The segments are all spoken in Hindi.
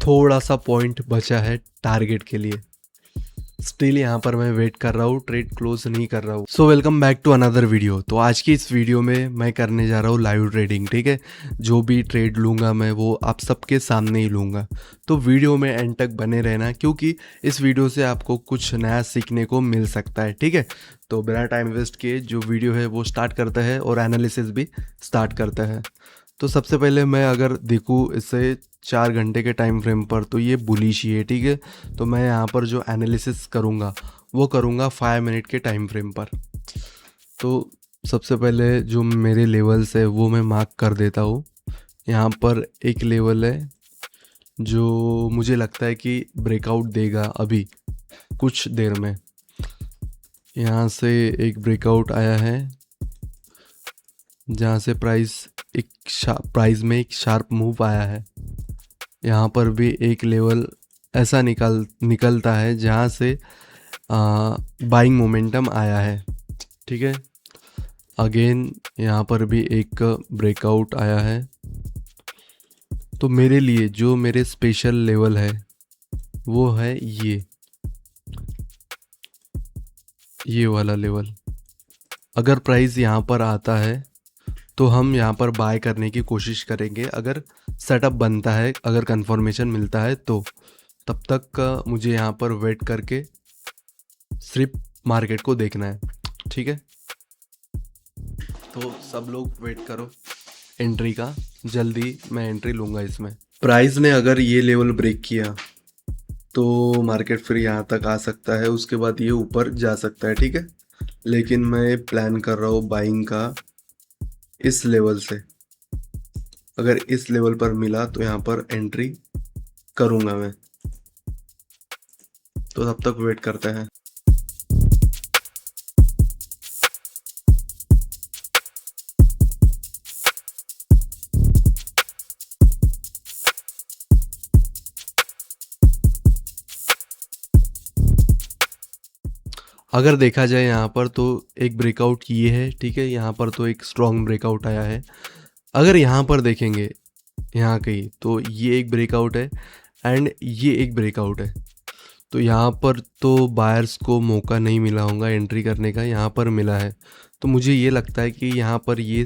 थोड़ा सा पॉइंट बचा है टारगेट के लिए। स्टिल यहाँ पर मैं वेट कर रहा हूँ, ट्रेड क्लोज नहीं कर रहा हूँ। So welcome back to another video. तो आज की इस वीडियो में मैं करने जा रहा हूँ लाइव ट्रेडिंग। ठीक है, जो भी ट्रेड लूँगा मैं वो आप सबके सामने ही लूँगा। तो वीडियो में एंड तक बने रहना, क्योंकि इस वीडियो से आपको कुछ नया सीखने को मिल सकता है। ठीक है, तो बिना टाइम वेस्ट किए जो वीडियो है वो स्टार्ट करता है और एनालिसिस भी स्टार्ट करता है। तो सबसे पहले मैं अगर देखूँ इसे 4 घंटे के टाइम फ्रेम पर, तो ये बुलिश ही है। ठीक है, तो मैं यहाँ पर जो एनालिसिस करूँगा वो करूँगा 5 मिनट के टाइम फ्रेम पर। तो सबसे पहले जो मेरे लेवल्स है वो मैं मार्क कर देता हूँ। यहाँ पर एक लेवल है जो मुझे लगता है कि ब्रेकआउट देगा अभी कुछ देर में। यहाँ से एक ब्रेकआउट आया है जहाँ से प्राइस में एक शार्प मूव आया है। यहाँ पर भी एक लेवल ऐसा निकलता है जहाँ से बाइंग मोमेंटम आया है। ठीक है, अगेन यहाँ पर भी एक ब्रेकआउट आया है। तो मेरे लिए जो मेरे स्पेशल लेवल है वो है ये वाला लेवल। अगर प्राइस यहाँ पर आता है तो हम यहाँ पर बाय करने की कोशिश करेंगे, अगर सेटअप बनता है, अगर कंफर्मेशन मिलता है तो। तब तक मुझे यहाँ पर वेट करके सिर्फ मार्केट को देखना है। ठीक है, तो सब लोग वेट करो एंट्री का, जल्दी मैं एंट्री लूँगा इसमें। प्राइस ने अगर ये लेवल ब्रेक किया तो मार्केट फिर यहाँ तक आ सकता है, उसके बाद ये ऊपर जा सकता है। ठीक है, लेकिन मैं प्लान कर रहा हूँ बाइंग का इस लेवल से। अगर इस लेवल पर मिला तो यहाँ पर एंट्री करूँगा मैं। तो तब तक वेट करते हैं। अगर देखा जाए यहाँ पर तो एक ब्रेकआउट ये है। ठीक है, यहाँ पर तो एक स्ट्रॉन्ग ब्रेकआउट आया है। अगर यहाँ पर देखेंगे यहाँ कहीं, तो ये एक ब्रेकआउट है एंड ये एक ब्रेकआउट है। तो यहाँ पर तो बायर्स को मौका नहीं मिला होगा एंट्री करने का, यहाँ पर मिला है। तो मुझे ये लगता है कि यहाँ पर ये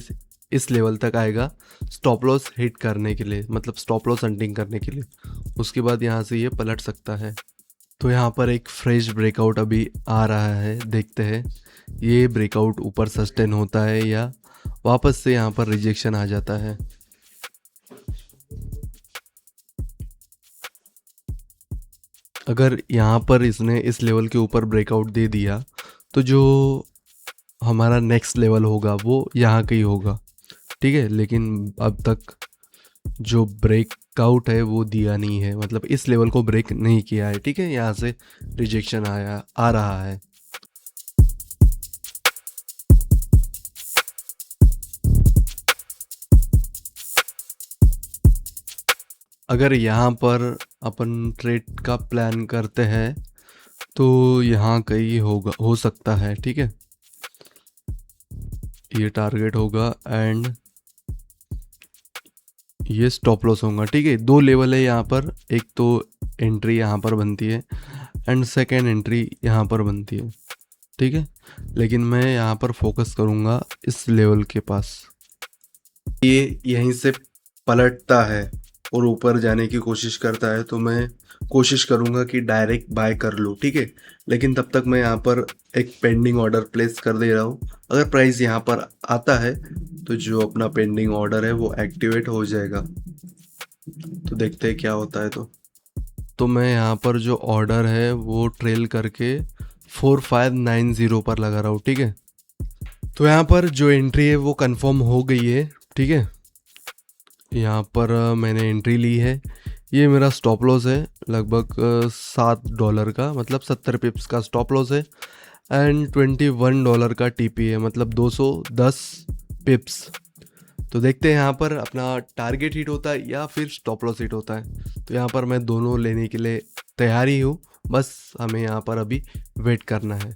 इस लेवल तक आएगा स्टॉप लॉस हिट करने के लिए, मतलब स्टॉप लॉस हंटिंग करने के लिए। उसके बाद यहाँ से ये पलट सकता है। तो यहाँ पर एक फ्रेश ब्रेकआउट अभी आ रहा है, देखते हैं ये ब्रेकआउट ऊपर सस्टेन होता है या वापस से यहाँ पर रिजेक्शन आ जाता है। अगर यहाँ पर इसने इस लेवल के ऊपर ब्रेकआउट दे दिया तो जो हमारा नेक्स्ट लेवल होगा वो यहाँ का ही होगा। ठीक है, लेकिन अब तक जो ब्रेकआउट है वो दिया नहीं है, मतलब इस लेवल को ब्रेक नहीं किया है। ठीक है, यहाँ से रिजेक्शन आ रहा है। अगर यहाँ पर अपन ट्रेड का प्लान करते हैं तो यहाँ कहीं हो सकता है। ठीक है, ये टारगेट होगा एंड ये स्टॉप लॉस होगा। ठीक है, 2 लेवल है यहाँ पर, एक तो एंट्री यहाँ पर बनती है एंड सेकेंड एंट्री यहाँ पर बनती है। ठीक है, लेकिन मैं यहाँ पर फोकस करूँगा इस लेवल के पास। ये यहीं से पलटता है और ऊपर जाने की कोशिश करता है, तो मैं कोशिश करूँगा कि डायरेक्ट बाय कर लूँ। ठीक है, लेकिन तब तक मैं यहाँ पर एक पेंडिंग ऑर्डर प्लेस कर दे रहा हूँ। अगर प्राइस यहाँ पर आता है तो जो अपना पेंडिंग ऑर्डर है वो एक्टिवेट हो जाएगा। तो देखते हैं क्या होता है। तो मैं यहाँ पर जो ऑर्डर है वो ट्रेल करके 4590 पर लगा रहा हूँ। ठीक है, तो यहाँ पर जो एंट्री है वो कंफर्म हो गई है। ठीक है, यहाँ पर मैंने एंट्री ली है। ये मेरा स्टॉप लॉस है लगभग $7 का, मतलब 70 पिप्स का स्टॉप लॉस है एंड $21 का टीपी है, मतलब 210 पिप्स। तो देखते हैं यहाँ पर अपना टारगेट हिट होता है या फिर स्टॉप लॉस हिट होता है। तो यहाँ पर मैं दोनों लेने के लिए तैयार ही हूँ, बस हमें यहाँ पर अभी वेट करना है।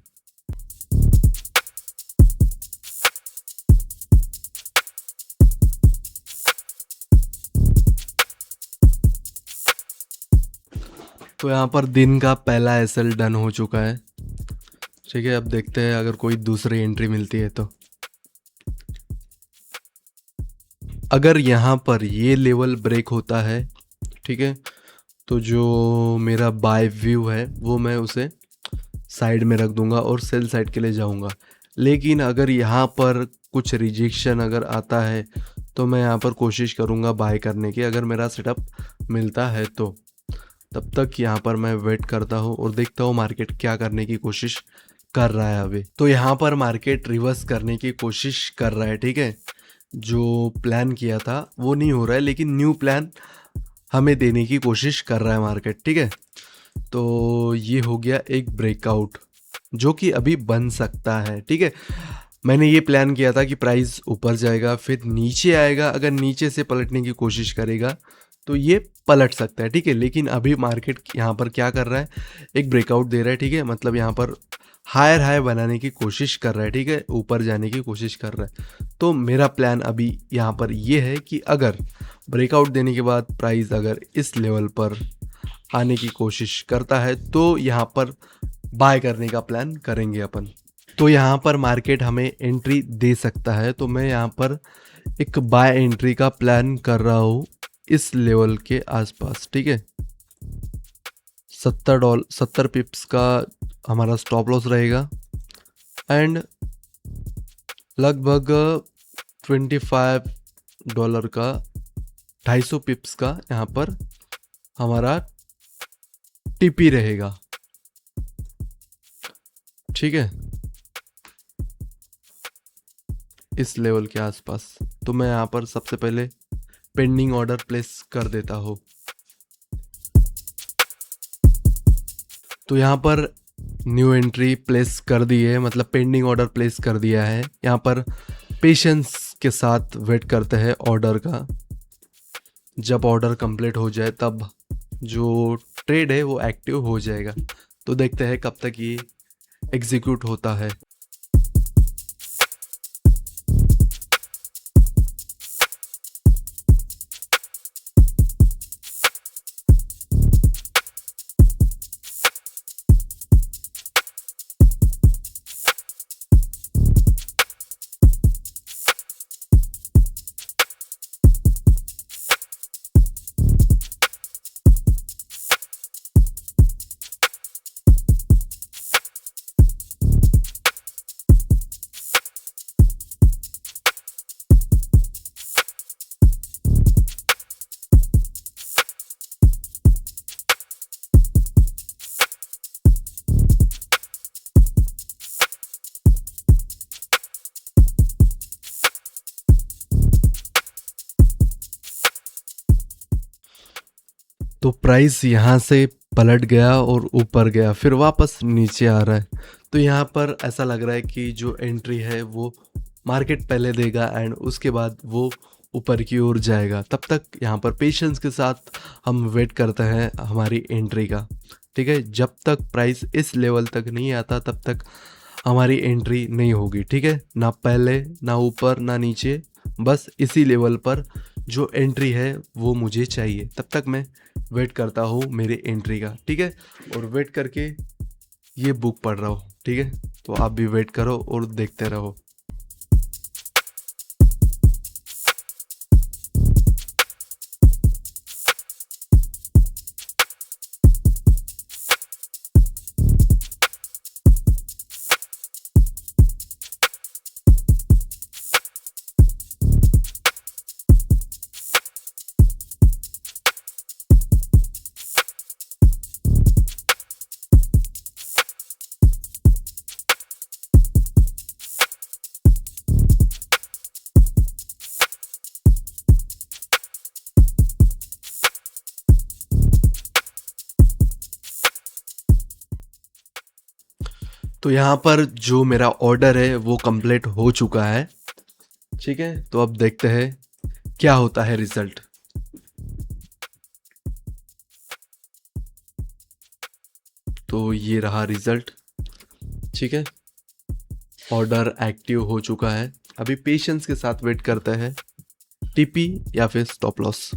तो यहाँ पर दिन का पहला एसएल डन हो चुका है। ठीक है, अब देखते हैं अगर कोई दूसरी एंट्री मिलती है तो। अगर यहाँ पर ये लेवल ब्रेक होता है, ठीक है, तो जो मेरा बाय व्यू है वो मैं उसे साइड में रख दूंगा और सेल साइड के लिए जाऊंगा। लेकिन अगर यहाँ पर कुछ रिजेक्शन अगर आता है तो मैं यहाँ पर कोशिश करूँगा बाय करने की, अगर मेरा सेटअप मिलता है तो। तब तक यहाँ पर मैं वेट करता हूँ और देखता हूँ मार्केट क्या करने की कोशिश कर रहा है अभी। तो यहाँ पर मार्केट रिवर्स करने की कोशिश कर रहा है, ठीक है। जो प्लान किया था वो नहीं हो रहा है, लेकिन न्यू प्लान हमें देने की कोशिश कर रहा है मार्केट, ठीक है। तो ये हो गया एक ब्रेकआउट जो कि अभी बन सकता है, ठीक है। मैंने ये प्लान किया था कि प्राइस ऊपर जाएगा फिर नीचे आएगा, अगर नीचे से पलटने की कोशिश करेगा तो ये पलट सकता है, ठीक है। लेकिन अभी मार्केट यहाँ पर क्या कर रहा है, एक ब्रेकआउट दे रहा है, ठीक है। मतलब यहाँ पर हायर हाई बनाने की कोशिश कर रहा है, ठीक है, ऊपर जाने की कोशिश कर रहा है। तो मेरा प्लान अभी यहाँ पर ये है कि अगर ब्रेकआउट देने के बाद प्राइस अगर इस लेवल पर आने की कोशिश करता है तो यहाँ पर बाय करने का प्लान करेंगे अपन। तो यहाँ पर मार्केट हमें एंट्री दे सकता है, तो मैं यहाँ पर एक बाय एंट्री का प्लान कर रहा हूँ इस लेवल के आसपास, ठीक है। $70 पिप्स का हमारा स्टॉप लॉस रहेगा एंड लगभग $25 का 250 पिप्स का यहाँ पर हमारा टीपी रहेगा, ठीक है, इस लेवल के आसपास। तो मैं यहाँ पर सबसे पहले पेंडिंग ऑर्डर प्लेस कर देता हूँ। तो यहाँ पर न्यू एंट्री प्लेस कर दी है, मतलब पेंडिंग ऑर्डर प्लेस कर दिया है। यहाँ पर पेशेंस के साथ वेट करते हैं ऑर्डर का। जब ऑर्डर कंप्लीट हो जाए तब जो ट्रेड है वो एक्टिव हो जाएगा। तो देखते हैं कब तक ये एग्जीक्यूट होता है। तो प्राइस यहाँ से पलट गया और ऊपर गया, फिर वापस नीचे आ रहा है। तो यहाँ पर ऐसा लग रहा है कि जो एंट्री है वो मार्केट पहले देगा एंड उसके बाद वो ऊपर की ओर जाएगा। तब तक यहाँ पर पेशेंस के साथ हम वेट करते हैं हमारी एंट्री का, ठीक है। जब तक प्राइस इस लेवल तक नहीं आता तब तक हमारी एंट्री नहीं होगी, ठीक है। ना पहले ना ऊपर ना नीचे, बस इसी लेवल पर जो एंट्री है वो मुझे चाहिए। तब तक मैं वेट करता हूँ मेरे एंट्री का, ठीक है। और वेट करके ये बुक पढ़ रहा हूँ, ठीक है। तो आप भी वेट करो और देखते रहो। तो यहाँ पर जो मेरा ऑर्डर है वो कंप्लीट हो चुका है, ठीक है। तो अब देखते हैं क्या होता है रिजल्ट। तो ये रहा रिजल्ट, ठीक है। ऑर्डर एक्टिव हो चुका है। अभी पेशेंस के साथ वेट करते हैं टीपी या फिर स्टॉप लॉस।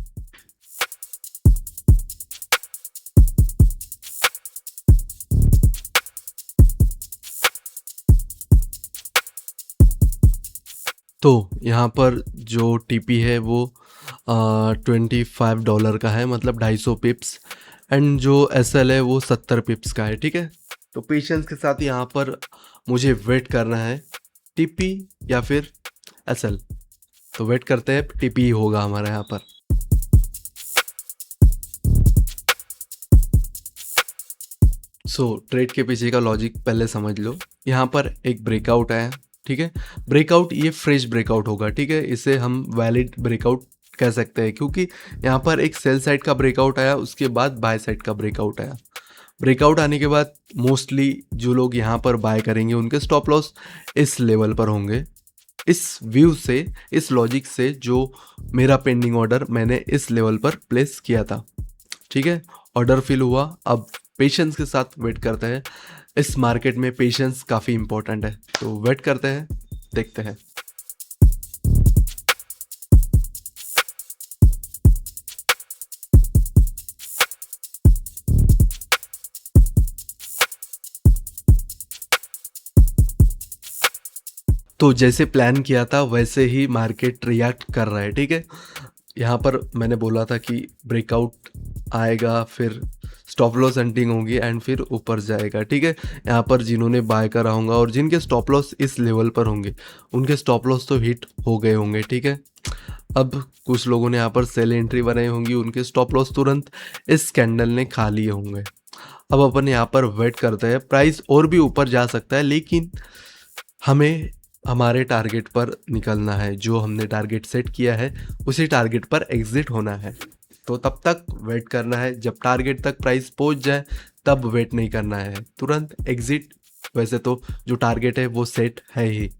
तो यहाँ पर जो टीपी है वो $25 का है, मतलब 250 पिप्स। एंड जो एसएल है वो 70 पिप्स का है, ठीक है। तो पेशेंस के साथ यहाँ पर मुझे वेट करना है, टीपी या फिर एसएल। तो वेट करते हैं, टीपी होगा हमारा यहाँ पर। ट्रेड के पीछे का लॉजिक पहले समझ लो। यहाँ पर एक ब्रेकआउट आया, ठीक है। ब्रेकआउट ये फ्रेश ब्रेकआउट होगा, ठीक है। इसे हम वैलिड ब्रेकआउट कह सकते हैं, क्योंकि यहाँ पर एक सेल साइड का ब्रेकआउट आया, उसके बाद बाय साइड का ब्रेकआउट आया। ब्रेकआउट आने के बाद मोस्टली जो लोग यहाँ पर बाय करेंगे उनके स्टॉप लॉस इस लेवल पर होंगे। इस व्यू से, इस लॉजिक से, जो मेरा पेंडिंग ऑर्डर मैंने इस लेवल पर प्लेस किया था, ठीक है। ऑर्डर फिल हुआ। अब पेशेंस के साथ वेट करते हैं। इस मार्केट में पेशेंस काफ़ी इंपॉर्टेंट है, तो वेट करते हैं, देखते हैं। तो जैसे प्लान किया था वैसे ही मार्केट रिएक्ट कर रहा है, ठीक है। यहाँ पर मैंने बोला था कि ब्रेकआउट आएगा, फिर स्टॉप लॉस हंटिंग होगी एंड फिर ऊपर जाएगा, ठीक है। यहाँ पर जिन्होंने बाय करा होगा और जिनके स्टॉप लॉस इस लेवल पर होंगे उनके स्टॉप लॉस तो हिट हो गए होंगे, ठीक है। अब कुछ लोगों ने यहाँ पर सेल एंट्री बनाई होंगी, उनके स्टॉप लॉस तुरंत इस कैंडल ने खा लिए होंगे। अब अपन यहाँ पर वेट करते हैं। प्राइस और भी ऊपर जा सकता है, लेकिन हमें हमारे टारगेट पर निकलना है। जो हमने टारगेट सेट किया है उसी टारगेट पर एग्जिट होना है। तो तब तक वेट करना है। जब टारगेट तक प्राइस पहुंच जाए तब वेट नहीं करना है, तुरंत एग्जिट। वैसे तो जो टारगेट है वो सेट है ही।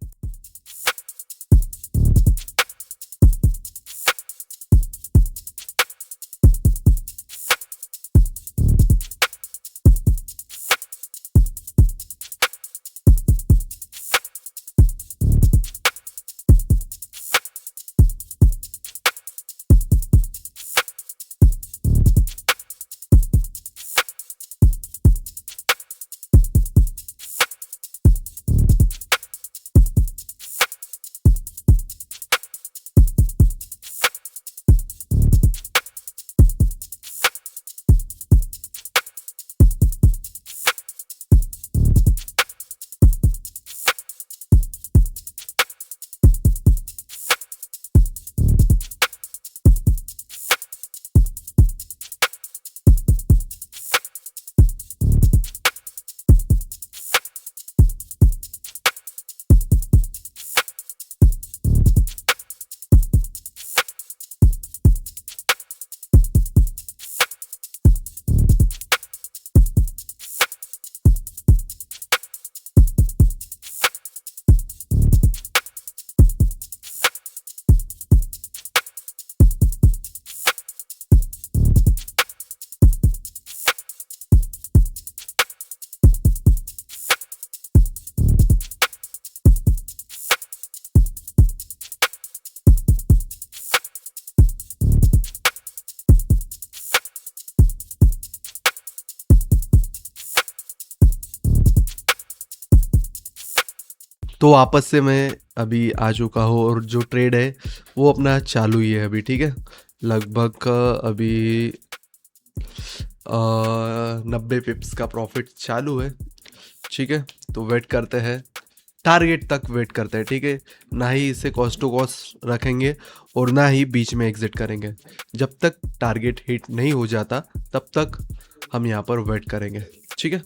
तो वापस से मैं अभी आ चुका हूँ और जो ट्रेड है वो अपना चालू ही है अभी, ठीक है। लगभग अभी 90 पिप्स का प्रॉफिट चालू है, ठीक है। तो वेट करते हैं, टारगेट तक वेट करते हैं, ठीक है। ना ही इसे कॉस्ट टू कॉस्ट रखेंगे और ना ही बीच में एग्जिट करेंगे। जब तक टारगेट हिट नहीं हो जाता तब तक हम यहाँ पर वेट करेंगे, ठीक है।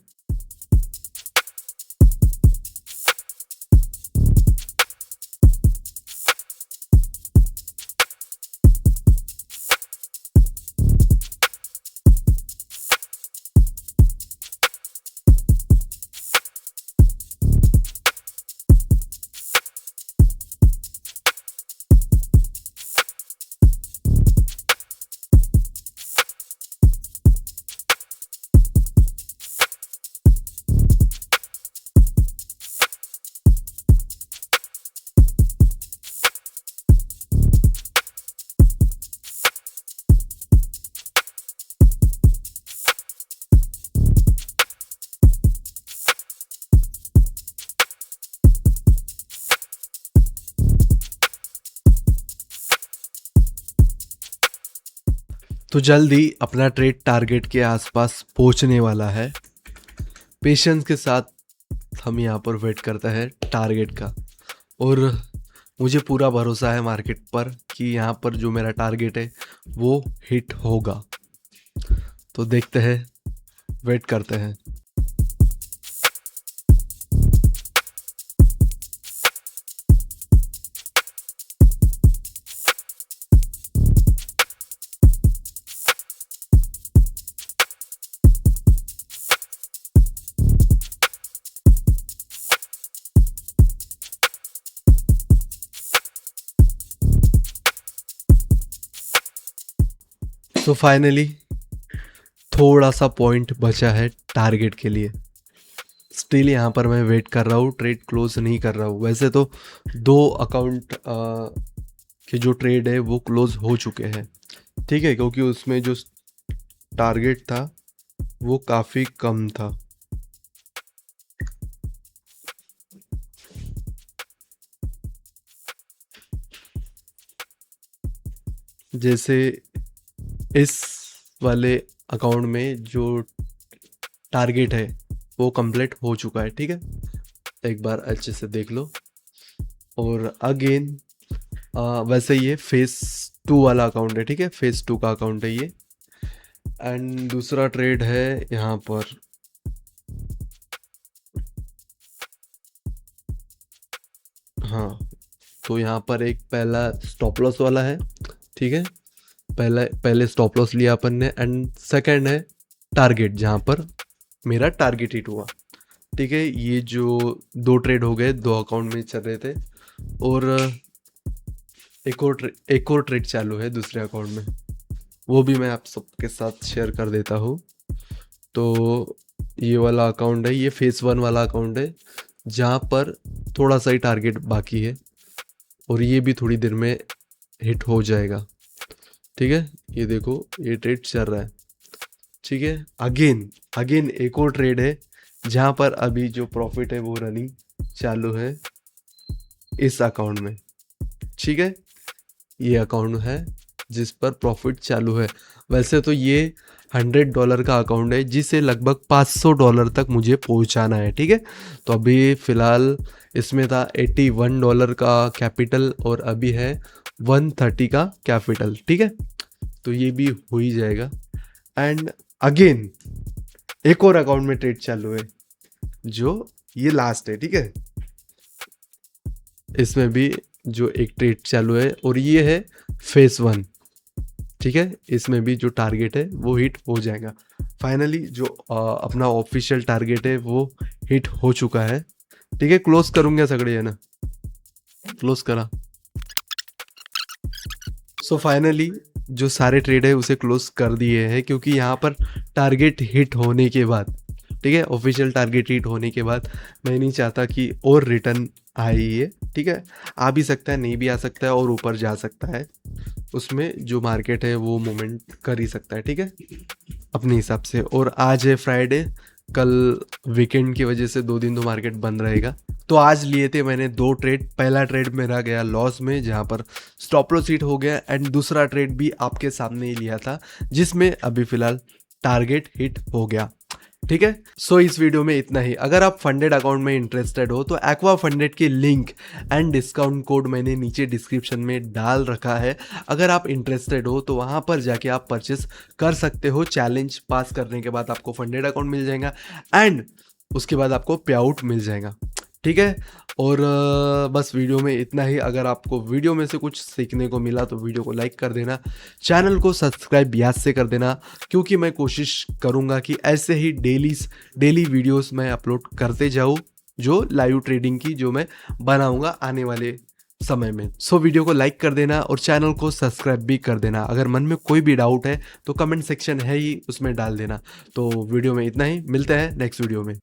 तो जल्दी अपना ट्रेड टारगेट के आसपास पहुंचने वाला है। पेशेंस के साथ हम यहाँ पर वेट करते हैं टारगेट का, और मुझे पूरा भरोसा है मार्केट पर कि यहाँ पर जो मेरा टारगेट है वो हिट होगा। तो देखते हैं, वेट करते हैं। तो फाइनली थोड़ा सा पॉइंट बचा है टारगेट के लिए। स्टिल यहाँ पर मैं वेट कर रहा हूँ, ट्रेड क्लोज नहीं कर रहा हूँ। वैसे तो 2 अकाउंट के जो ट्रेड है वो क्लोज हो चुके हैं, ठीक है, क्योंकि उसमें जो टारगेट था वो काफ़ी कम था। जैसे इस वाले अकाउंट में जो टारगेट है वो कंप्लीट हो चुका है, ठीक है, एक बार अच्छे से देख लो। और अगेन वैसे ये फेस 2 वाला अकाउंट है, ठीक है, फेस 2 का अकाउंट है ये। एंड दूसरा ट्रेड है यहाँ पर, हाँ, तो यहाँ पर एक पहला स्टॉप लॉस वाला है, ठीक है, पहले स्टॉप लॉस लिया अपन ने। एंड सेकंड है टारगेट, जहाँ पर मेरा टारगेट हिट हुआ, ठीक है। ये जो 2 ट्रेड हो गए, 2 अकाउंट में चल रहे थे, और एक और ट्रेड चालू है दूसरे अकाउंट में, वो भी मैं आप सबके साथ शेयर कर देता हूँ। तो ये वाला अकाउंट है, ये फेस 1 वाला अकाउंट है, जहाँ पर थोड़ा सा ही टारगेट बाकी है, और ये भी थोड़ी देर में हिट हो जाएगा, ठीक है। ये देखो, ये ट्रेड चल रहा है, ठीक है। अगेन एक और ट्रेड है, जहाँ पर अभी जो प्रॉफिट है वो रनिंग चालू है इस अकाउंट में, ठीक है। ये अकाउंट है जिस पर प्रॉफिट चालू है। वैसे तो ये $100 का अकाउंट है, जिसे लगभग $500 तक मुझे पहुंचाना है, ठीक है। तो अभी फ़िलहाल इसमें था $81 का कैपिटल, और अभी है 130 का कैपिटल, ठीक है। तो ये भी हो ही जाएगा। एंड अगेन एक और अकाउंट में ट्रेड चालू है, जो ये लास्ट है, ठीक है। इसमें भी जो एक ट्रेड चालू है, और ये है फेस 1, ठीक है। इसमें भी जो टारगेट है वो हिट हो जाएगा। फाइनली जो अपना ऑफिशियल टारगेट है वो हिट हो चुका है, ठीक है। क्लोज करूंगा सगड़े, है ना, क्लोज करा। सो फाइनली जो सारे ट्रेड है उसे क्लोज कर दिए हैं, क्योंकि यहाँ पर टारगेट हिट होने के बाद, ठीक है, ऑफिशियल टारगेट हिट होने के बाद मैं नहीं चाहता कि और रिटर्न आए ये, ठीक है। आ भी सकता है, नहीं भी आ सकता है, और ऊपर जा सकता है। उसमें जो मार्केट है वो मूवमेंट कर ही सकता है, ठीक है, अपने हिसाब से। और आज है फ्राइडे, कल वीकेंड की वजह से 2 दिन तो मार्केट बंद रहेगा। तो आज लिए थे मैंने 2 ट्रेड। पहला ट्रेड मेरा गया लॉस में, जहाँ पर स्टॉप लॉस हिट हो गया। एंड दूसरा ट्रेड भी आपके सामने ही लिया था, जिसमें अभी फिलहाल टारगेट हिट हो गया, ठीक है। सो इस वीडियो में इतना ही। अगर आप फंडेड अकाउंट में इंटरेस्टेड हो तो एक्वा फंडेड के लिंक एंड डिस्काउंट कोड मैंने नीचे डिस्क्रिप्शन में डाल रखा है। अगर आप इंटरेस्टेड हो तो वहाँ पर जाके आप परचेस कर सकते हो। चैलेंज पास करने के बाद आपको फंडेड अकाउंट मिल जाएगा, एंड उसके बाद आपको पे आउट मिल जाएगा, ठीक है। और बस वीडियो में इतना ही। अगर आपको वीडियो में से कुछ सीखने को मिला तो वीडियो को लाइक कर देना, चैनल को सब्सक्राइब याद से कर देना, क्योंकि मैं कोशिश करूंगा कि ऐसे ही डेली वीडियोस मैं अपलोड करते जाऊं, जो लाइव ट्रेडिंग की जो मैं बनाऊंगा आने वाले समय में। सो वीडियो को लाइक कर देना और चैनल को सब्सक्राइब भी कर देना। अगर मन में कोई भी डाउट है तो कमेंट सेक्शन है ही, उसमें डाल देना। तो वीडियो में इतना ही, मिलते हैं नेक्स्ट वीडियो में।